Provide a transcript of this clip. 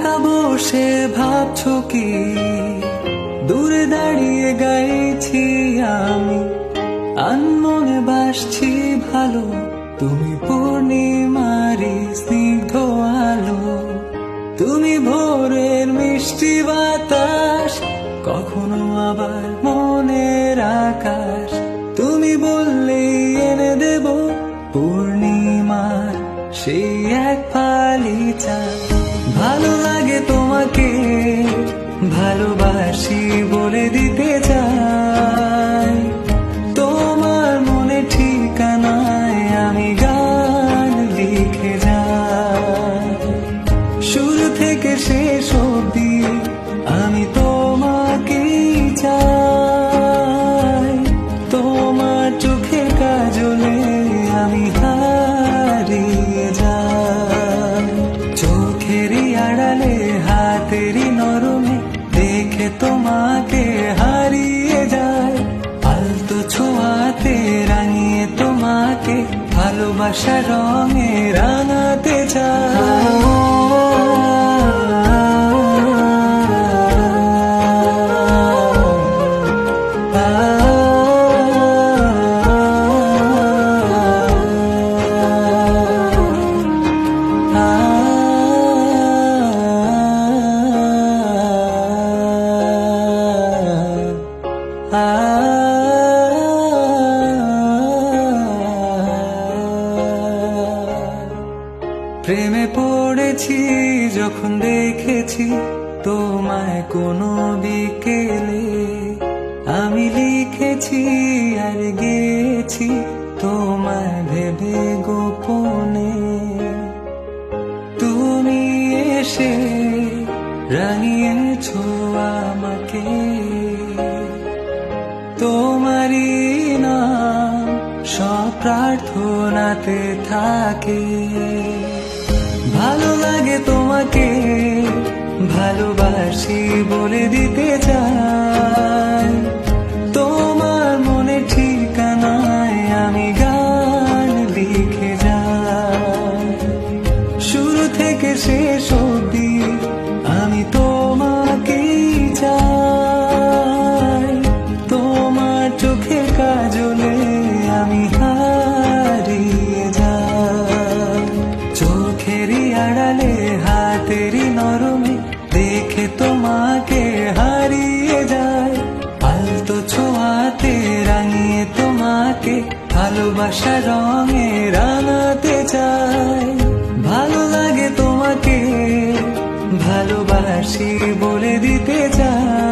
একা বসে ভাবছো কি দূরে দাঁড়িয়ে গাইছি আমি আনমনে বাসছি ভালো তুমি পূর্ণিমারি স্নিগ্ধ আলো তুমি ভোরের মিষ্টি বাতাস কখনো আবার মনের আকাশ তুমি বললেই এনে দেব পূর্ণিমার সেই এক ফালি চাঁদ ভালো লাগে তোমাকে ভালোবাসি বলে দিতে চাই তোমার মনে ঠিকানায় আমি গান লিখে যাই শুরু থেকে শেষ অবধি আমি তোমাকেই চাই তোমার চোখের কাজলে আমি হারিয়ে যাই চোখেরই আড়ালে হাতেরই নরমে দেখে তোমাকে হারিয়ে যায় আলতো ছোঁয়াতে রাঙিয়ে তোমাকে ভালোবাসার রঙে রাঙাতে চাই প্রেমে পড়েছি যখন দেখেছি তোমায় কোনো বিকেলে আমি লিখেছি আর গেছি তোমায় ভেবে গোপনে তুমি এসে রাঙিয়েছো আমাকে তোমারই নাম সব প্রার্থনাতে থাকে ভালো লাগে তোমাকে ভালোবাসি বলে দিতে চাই তোমার মনে ঠিকানায় আমি গান লিখে যাই শুরু থেকে শেষ অবধি আমি তোমাকেই চাই তোমার চোখের কাজলে আমি হারিয়ে যাই চোখেরই আড়ালে হাতেরই নরমে দেখে তোমাকে হারিয়ে যায় আলতো ছোঁয়াতে রাঙিয়ে তোমাকে ভালোবাসার রঙে রাঙাতে চাই ভালো লাগে তোমাকে ভালোবাসি বলে দিতে চাই